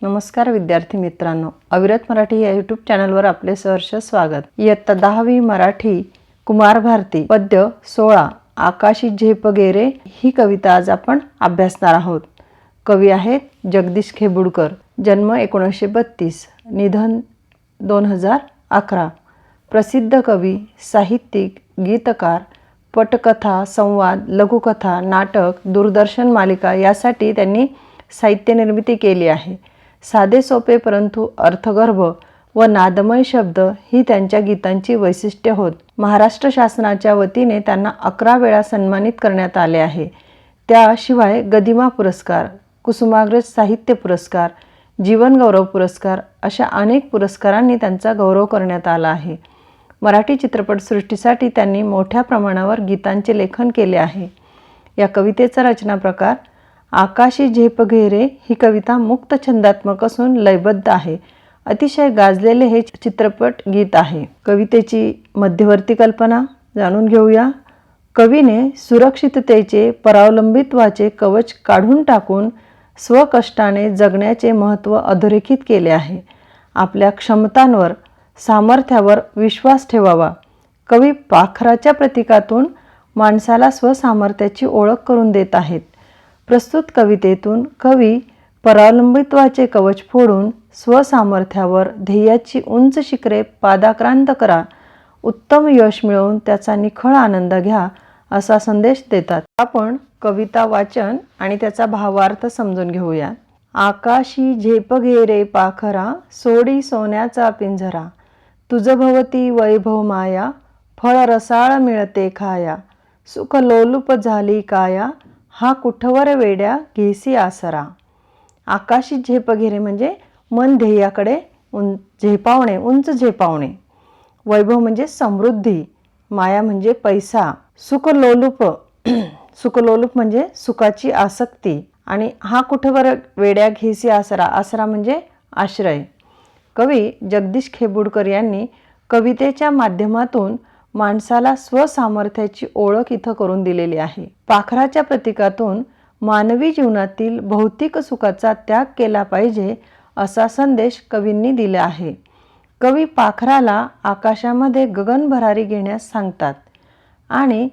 नमस्कार विद्यार्थी मित्रांनो, अविरत मराठी या यूट्यूब चॅनलवर आपले सहर्ष स्वागत। इयत्ता 10वी मराठी कुमार भारती पद्य 16 आकाशी झेप गेरे ही कविता आज आपण अभ्यासणार आहोत। कवी आहेत जगदीश खेबुडकर, जन्म 1932, निधन 2011। प्रसिद्ध कवी, साहित्यिक, गीतकार, पटकथा, संवाद, लघुकथा, नाटक, दूरदर्शन मालिका यासाठी त्यांनी साहित्य निर्मिती केली आहे। साधे सोपे परंतु अर्थगर्भ व नादमय शब्द ही त्यांच्या गीतांची वैशिष्ट्य होत। महाराष्ट्र शासनाच्या वतीने त्यांना 11 वेळा सन्मानित करण्यात आले आहे। त्याशिवाय गदिमा पुरस्कार, कुसुमाग्रज साहित्य पुरस्कार, जीवन गौरव पुरस्कार अशा अनेक पुरस्कारांनी त्यांचा गौरव करण्यात आला आहे। मराठी चित्रपटसृष्टीसाठी त्यांनी मोठ्या प्रमाणावर गीतांचे लेखन केले आहे। या कवितेचा रचना प्रकार आकाशी झेप घेरे ही कविता मुक्त छंदात्मक असून लयबद्ध आहे। अतिशय गाजलेले हे चित्रपट गीत आहे। कवितेची मध्यवर्ती कल्पना जाणून घेऊया। कवीने सुरक्षिततेचे, परावलंबित्वाचे कवच काढून टाकून स्वकष्टाने जगण्याचे महत्त्व अधोरेखित केले आहे। आपल्या क्षमतांवर, सामर्थ्यावर विश्वास ठेवावा। कवी पाखराच्या प्रतीकातून माणसाला स्वसामर्थ्याची ओळख करून देत आहेत। प्रस्तुत कवितेतून कवी परावलंबित्वाचे कवच फोडून स्वसामर्थ्यावर ध्येयाची उंच शिखरे पादाक्रांत करा, उत्तम यश मिळवून त्याचा निखळ आनंद घ्या असा संदेश देतात। आपण कविता वाचन आणि त्याचा भावार्थ समजून घेऊया। आकाशी झेप घेरे पाखरा, सोडी सोन्याचा पिंजरा, तुझ भवती वैभव माया, फळ रसाळ मिळते खाया, सुख लोलुप झाली काया, हा कुठवर वेड्या घेसी आसरा। आकाशी झेप घेरे म्हणजे मन ध्येयाकडे झेपावणे, उंच झेपावणे। वैभव म्हणजे समृद्धी, माया म्हणजे पैसा, सुख लोलुप सुखलोलुप म्हणजे सुखाची आसक्ती, आणि हा कुठवर वेड्या घेसी आसरा, आसरा म्हणजे आश्रय। कवी जगदीश खेबुडकर यांनी कवितेच्या माध्यमातून माणसाला स्वसामर्थ्याची ओळख इथं करून दिलेली आहे। पाखराच्या प्रतीकातून मानवी जीवनातील भौतिक सुखाचा त्याग केला पाहिजे असा संदेश कवींनी दिला आहे। कवी पाखराला आकाशामध्ये गगनभरारी घेण्यास सांगतात आणि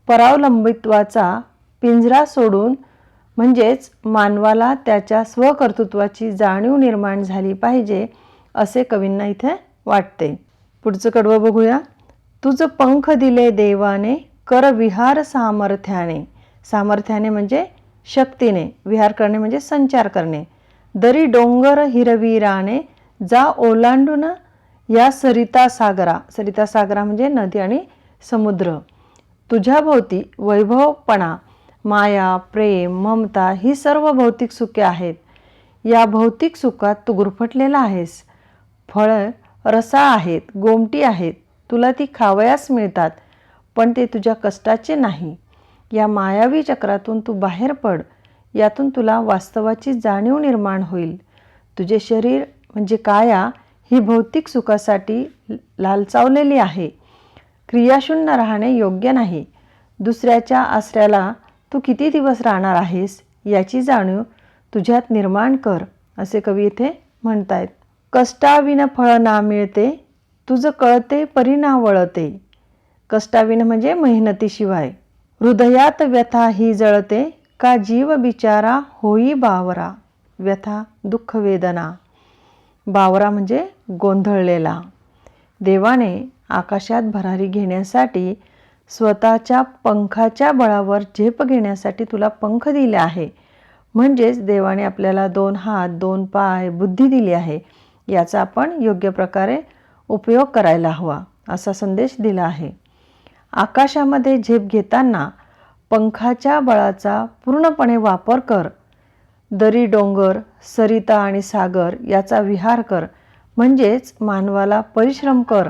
परावलंबित्वाचा पिंजरा सोडून म्हणजेच मानवाला त्याच्या स्वकर्तृत्वाची जाणीव निर्माण झाली पाहिजे असे कवींना इथे वाटते। पुढचं कडवं बघूया। तुझ पंख दिले देवाने, कर विहार सामर्थ्याने। सामर्थ्याने म्हणजे शक्तीने, विहार करणे म्हणजे संचार करणे। दरी डोंगर हिरवीराने, जा ओलांडून या सरिता सागरा। सरिता सागरा म्हणजे नदी आणि समुद्र। तुझ्या भोवती वैभवपणा, माया, प्रेम, ममता ही सर्व भौतिक सुखे आहेत। या भौतिक सुखात तू गुरफटलेला आहेस। फळ रसाळ आहेत, गोमटी आहेत, तुला ती खावयास मिळतात, पण ते तुझ्या कष्टाचे नाही। या मायावी चक्रातून तू बाहेर पड, यातून तुला वास्तवाची जाणीव निर्माण होईल। तुझे शरीर म्हणजे काया ही भौतिक सुखासाठी लालचावलेली आहे। क्रियाशून्य राहणे योग्य नाही। दुसऱ्याच्या आश्रयाला तू किती दिवस राहणार आहेस याची जाणीव तुझ्यात निर्माण कर, असे कवी इथे म्हणतायत। कष्टाविन फळ ना मिळते, तुझ कळते परिणा वळते। कष्टाविन म्हणजे मेहनतीशिवाय। हृदयात व्यथा ही जळते, का जीव बिचारा होई बावरा। व्यथा दुःख वेदना, बावरा म्हणजे गोंधळलेला। देवाने आकाशात भरारी घेण्यासाठी स्वतःच्या पंखाच्या बळावर झेप घेण्यासाठी तुला पंख दिले आहे। म्हणजेच देवाने आपल्याला 2 हात, 2 पाय, बुद्धी दिली आहे। याचा आपण योग्य प्रकारे उपयोग करायला हवा असा संदेश दिला आहे। आकाशामध्ये झेप घेताना पंखाच्या बळाचा पूर्णपणे वापर कर। दरी डोंगर, सरिता आणि सागर याचा विहार कर, म्हणजेच मानवाला परिश्रम कर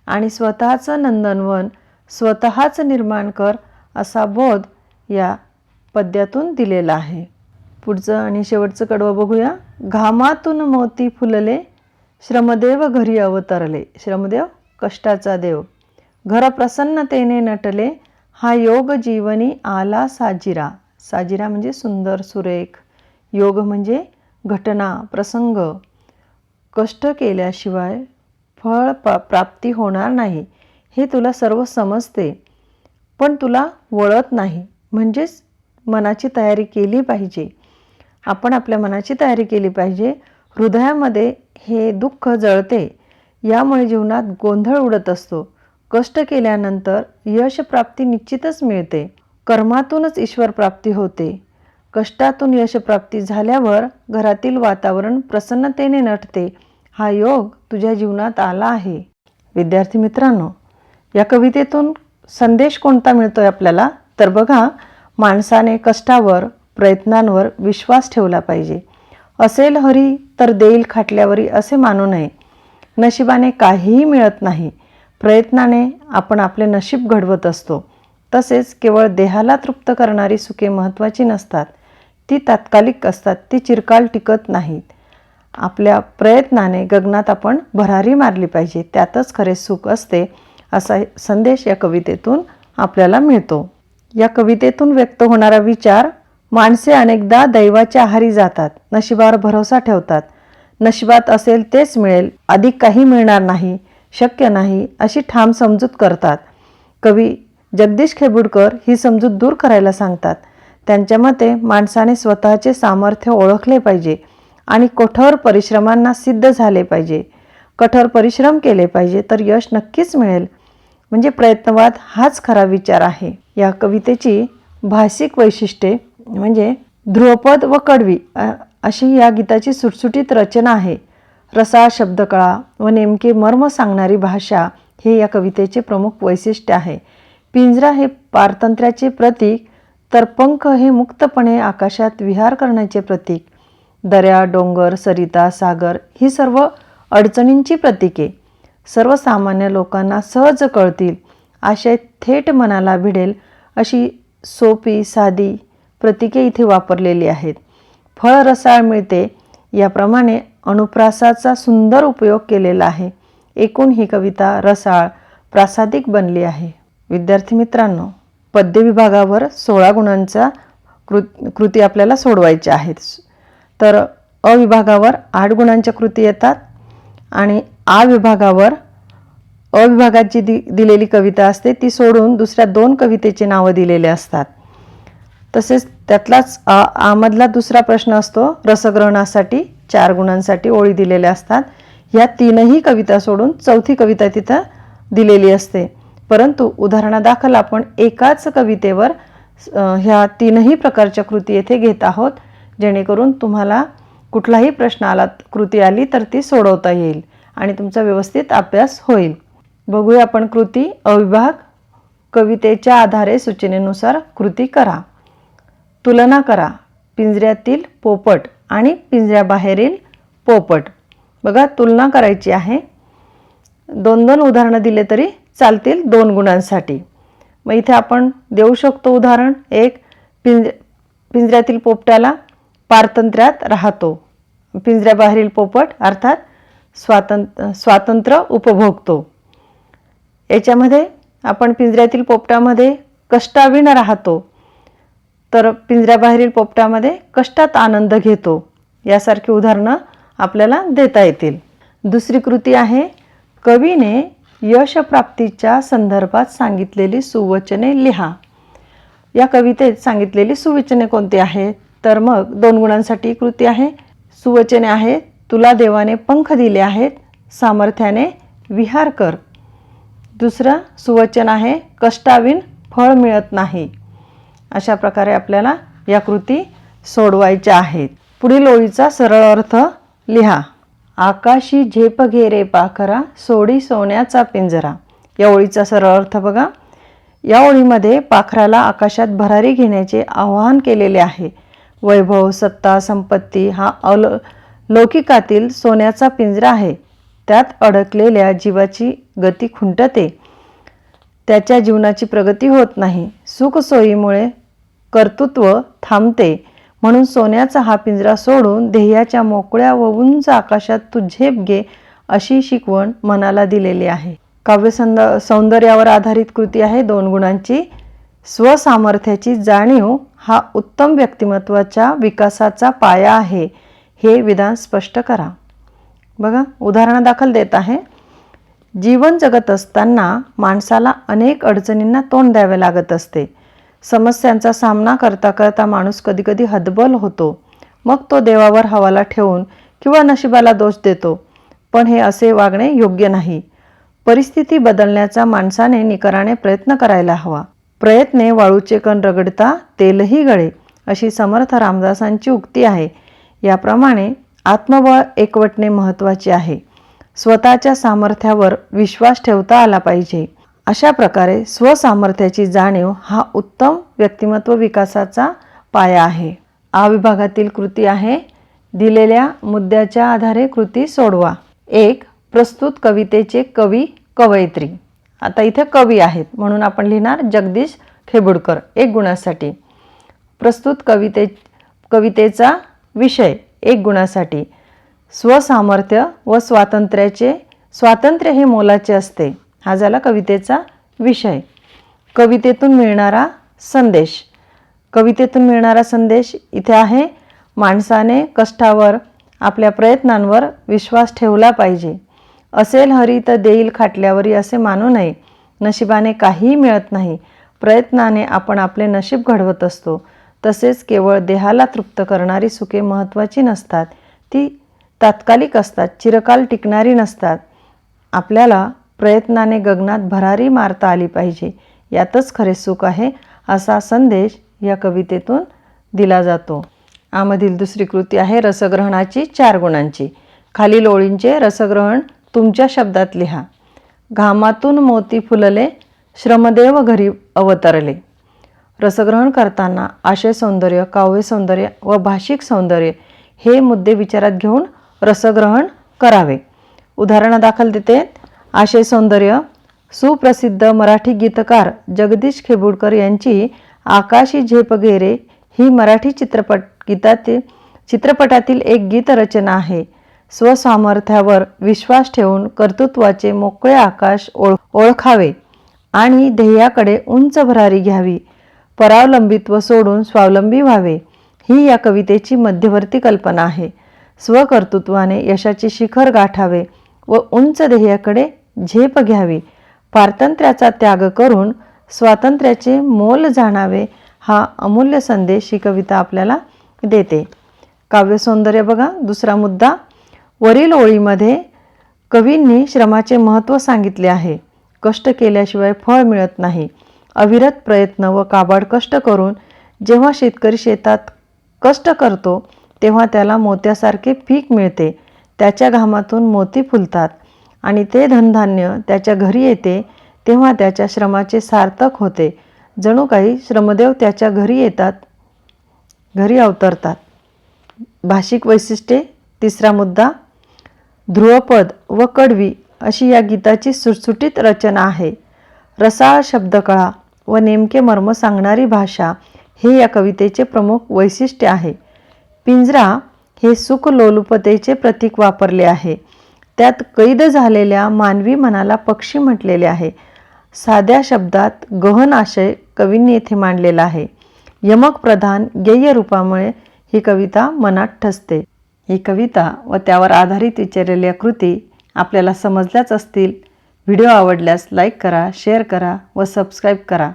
आणि स्वतःचं नंदनवन स्वतःच निर्माण कर असा बोध या पद्यातून दिलेला आहे। पुढचं आणि शेवटचं कडवं बघूया। घामातून मोती फुलले, श्रमदेव घरी अवतरले। श्रमदेव कष्टाचा देव। घर प्रसन्नतेने नटले, हा योग जीवनी आला साजिरा। साजिरा म्हणजे सुंदर सुरेख, योग म्हणजे घटना प्रसंग कष्ट केल्याशिवाय फळ प्राप्ती होणार नाही हे तुला सर्व समजते, पण तुला वळत नाही. म्हणजेच मनाची तयारी केली पाहिजे. आपण आपल्या मनाची तयारी केली पाहिजे. हृदयामध्ये हे दुःख जळते, यामुळे जीवनात गोंधळ उडत असतो. कष्ट केल्यानंतर यश प्राप्ती निश्चितच मिळते. कर्मातूनच ईश्वर प्राप्ती होते. कष्टातून यश प्राप्ती झाल्यावर घरातील वातावरण प्रसन्नतेने नटते. हा योग तुझ्या जीवनात आला आहे. विद्यार्थी मित्रांनो, या कवितेतून संदेश कोणता मिळतोय आपल्याला? तर बघा, माणसाने कष्टावर प्रयत्नांवर विश्वास ठेवला पाहिजे. असेल हरी तर देईल खाटल्यावरी असे मानू नये. नशिबाने काहीही मिळत नाही. प्रयत्नाने आपण आपले नशीब घडवत असतो. तसेच केवळ देहाला तृप्त करणारी सुखे महत्त्वाची नसतात. ती तात्कालिक असतात, ती चिरकाल टिकत नाहीत. आपल्या प्रयत्नाने गगनात आपण भरारी मारली पाहिजे, त्यातच खरे सुख असते, असा संदेश या कवितेतून आपल्याला मिळतो. या कवितेतून व्यक्त होणारा विचार: माणसे अनेकदा दैवाच्या आहारी जातात, नशिबावर भरोसा ठेवतात. नशिबात असेल तेच मिळेल, अधिक काही मिळणार नाही, शक्य नाही, अशी ठाम समजूत करतात. कवी जगदीश खेबुडकर ही समजूत दूर करायला सांगतात. त्यांच्या मते माणसाने स्वतःचे सामर्थ्य ओळखले पाहिजे आणि कठोर परिश्रमांना सिद्ध झाले पाहिजे. कठोर परिश्रम केले पाहिजे तर यश नक्कीच मिळेल. म्हणजे प्रयत्नवाद हाच खरा विचार आहे. या कवितेची भाषिक वैशिष्ट्ये म्हणजे ध्रुवपद व कडवी अशी या गीताची सुटसुटीत रचना आहे. रसाळ शब्दकळा व नेमके मर्म सांगणारी भाषा हे या कवितेचे प्रमुख वैशिष्ट्य आहे. पिंजरा हे पारतंत्र्याचे प्रतीक, तर पंख हे मुक्तपणे आकाशात विहार करण्याचे प्रतीक. दऱ्या, डोंगर, सरिता, सागर ही सर्व अडचणींची प्रतीके. सर्वसामान्य लोकांना सहज कळतील, आशय थेट मनाला भिडेल अशी सोपी साधी प्रतीके इथे वापरलेली आहेत. फळ रसाळ मिळते याप्रमाणे अनुप्रासाचा सुंदर उपयोग केलेला आहे. एकूण ही कविता रसाळ प्रासादिक बनली आहे. विद्यार्थी मित्रांनो, पद्य विभागावर 16 गुणांचा कृती आपल्याला सोडवायच्या आहेत. तर अ विभागावर 8 गुणांच्या कृती येतात आणि आ विभागावर अ विभागात जी दिलेली कविता असते ती सोडून दुसऱ्या 2 कवितेचे नावं दिलेले असतात. तसेच त्यातलाच आमधला दुसरा प्रश्न असतो. रसग्रहणासाठी 4 गुणांसाठी ओळी दिलेल्या असतात. ह्या 3ही कविता सोडून 4थी कविता तिथं दिलेली असते. परंतु उदाहरणादाखल आपण एकाच कवितेवर ह्या 3ही प्रकारच्या कृती येथे घेत आहोत, जेणेकरून तुम्हाला कुठलाही प्रश्न आला, कृती आली तर ती सोडवता येईल आणि तुमचा व्यवस्थित अभ्यास होईल. बघूया आपण कृती. अविभाग: कवितेच्या आधारे सूचनेनुसार कृती करा. तुलना करा. पिंजऱ्यातील पोपट आणि पिंजऱ्याबाहेरील पोपट. बघा, तुलना करायची आहे. 2-2 उदाहरणं दिले तरी चालतील 2 गुणांसाठी. मग इथे आपण देऊ शकतो उदाहरण. एक, पिंजऱ्यातील पोपटाला पारतंत्र्यात राहतो. पिंजऱ्याबाहेरील पोपट अर्थात स्वातंत्र्य उपभोगतो. याच्यामध्ये आपण पिंजऱ्यातील पोपटामध्ये कष्टाविण राहतो, तर पिंजऱ्याबाहेरील पोपटामध्ये कष्टात आनंद घेतो. यासारखी उदाहरणं आपल्याला देता येतील. दुसरी कृती आहे, कवीने यशप्राप्तीच्या संदर्भात सांगितलेली सुवचने लिहा. या कवितेत सांगितलेली सुवचने कोणती आहेत? तर मग 2 गुणांसाठी कृती आहे. सुवचने आहेत: तुला देवाने पंख दिले आहेत, सामर्थ्याने विहार कर. दुसरं सुवचन आहे, कष्टाविण फळ मिळत नाही. अशा प्रकारे आपल्याला या कृती सोडवायच्या आहेत. पुढील ओळीचा सरळ अर्थ लिहा. आकाशी झेप घे रे पाखरा, सोडी सोन्याचा पिंजरा. या ओळीचा सरळ अर्थ बघा. या ओळीमध्ये पाखराला आकाशात भरारी घेण्याचे आवाहन केलेले आहे. वैभव, सत्ता, संपत्ती हा लौकिकातील सोन्याचा पिंजरा आहे. त्यात अडकलेल्या जीवाची गती खुंटते, त्याच्या जीवनाची प्रगती होत नाही. सुखसोयीमुळे कर्तृत्व थांबते. म्हणून सोन्याचा हा पिंजरा सोडून ध्येयाच्या मोकळ्या व उंच आकाशात तू झेप घे, अशी शिकवण मनाला दिलेली आहे. काव्य सौंदर्यावर आधारित कृती आहे 2 गुणांची. स्वसामर्थ्याची जाणीव हा उत्तम व्यक्तिमत्वाच्या विकासाचा पाया आहे. हे विधान स्पष्ट करा. बघा, उदाहरणादाखल देत आहे. जीवन जगत असताना माणसाला अनेक अडचणींना तोंड द्यावे लागत असते. समस्यांचा सामना करता करता माणूस कधीकधी हतबल होतो. मग तो देवावर हवाला ठेवून किंवा नशिबाला दोष देतो. पण हे असे वागणे योग्य नाही. परिस्थिती बदलण्याचा माणसाने निकराने प्रयत्न करायला हवा. प्रयत्ने वाळूचे कण रगडता तेलही गळे, अशी समर्थ रामदासांची उक्ती आहे. याप्रमाणे आत्मबळ एकवटणे महत्त्वाचे आहे. स्वतःच्या सामर्थ्यावर विश्वास ठेवता आला पाहिजे. अशा प्रकारे स्वसामर्थ्याची जाणीव हा उत्तम व्यक्तिमत्व विकासाचा पाया आहे. आ विभागातील कृती आहे. दिलेल्या मुद्द्याच्या आधारे कृती सोडवा. 1. प्रस्तुत कवितेचे कवी कवयित्री. आता इथे कवी आहेत म्हणून आपण लिहिणार जगदीश खेबुडकर 1 गुणासाठी. प्रस्तुत कवितेचा विषय 1 गुणासाठी. स्वसामर्थ्य व स्वातंत्र्य हे मोलाचे असते. हा झाला कवितेचा विषय. कवितेतून मिळणारा संदेश. कवितेतून मिळणारा संदेश इथे आहे. माणसाने कष्टावर, आपल्या प्रयत्नांवर विश्वास ठेवला पाहिजे. असेल हरी तर देईल खाटल्यावरी असे मानू नये. नशिबाने काहीही मिळत नाही. प्रयत्नाने आपण आपले नशीब घडवत असतो. तसेच केवळ देहाला तृप्त करणारी सुखे महत्त्वाची नसतात. ती तात्कालिक असतात, चिरकाल टिकणारी नसतात. आपल्याला प्रयत्नाने गगनात भरारी मारता आली पाहिजे. यातच खरे सुख आहे, असा संदेश या कवितेतून दिला जातो. यामधील दुसरी कृती आहे रसग्रहणाची 4 गुणांची. खालील ओळींचे रसग्रहण तुमच्या शब्दात लिहा. घामातून मोती फुलले, श्रमदेव घरी अवतरले. रसग्रहण करताना आशय सौंदर्य, काव्य सौंदर्य व भाषिक सौंदर्य हे मुद्दे विचारात घेऊन रसग्रहण करावे. उदाहरणादाखल देते. आशय सौंदर्य. सुप्रसिद्ध मराठी गीतकार जगदीश खेबुडकर यांची आकाशी झेप गेरे ही मराठी चित्रपटातील एक गीतरचना आहे. स्वसामर्थ्यावर विश्वास ठेवून कर्तृत्वाचे मोकळे आकाश ओळखावे आणि ध्येयाकडे उंच भरारी घ्यावी. परावलंबित्व सोडून स्वावलंबी व्हावे, ही या कवितेची मध्यवर्ती कल्पना आहे. स्वकर्तृत्वाने यशाचे शिखर गाठावे व उंच ध्येयाकडे झेप घ्यावी. पारतंत्र्याचा त्याग करून स्वातंत्र्याचे मोल जाणावे, हा अमूल्य संदेश ही कविता आपल्याला देते. काव्यसौंदर्य बघा, दुसरा मुद्दा. वरील ओळीमध्ये कवींनी श्रमाचे महत्त्व सांगितले आहे. कष्ट केल्याशिवाय फळ मिळत नाही. अविरत प्रयत्न व काबाड कष्ट करून जेव्हा शेतकरी शेतात कष्ट करतो तेव्हा त्याला मोत्यासारखे पीक मिळते. त्याच्या घामातून मोती फुलतात आणि ते धनधान्य त्याच्या घरी येते तेव्हा त्याच्या श्रमाचे सार्थक होते. जणू काही श्रमदेव त्याच्या घरी येतात, घरी अवतरतात. भाषिक वैशिष्ट्ये. तिसरा मुद्दा. ध्रुवपद व कडवी अशी या गीताची सुटसुटीत रचना आहे. रसाळ शब्दकळा व नेमके मर्म सांगणारी भाषा हे या कवितेचे प्रमुख वैशिष्ट्य आहे. पिंजरा हे सुखलोलुपतेचे प्रतीक वापरले आहे. त्यात कैद झालेल्या मानवी मनाला पक्षी म्हटलेले आहे. साध्या शब्दात गहन आशय कवींनी येथे मांडलेला आहे. यमक प्रधान गेय रूपामुळे ही कविता मनात ठसते. ही कविता व त्यावर आधारित विचारलेल्या कृती आपल्याला समजल्याच असतील. व्हिडिओ आवडल्यास लाईक करा, शेअर करा व सबस्क्राईब करा.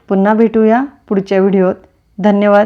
पुन्हा भेटूया पुढच्या व्हिडिओत. धन्यवाद.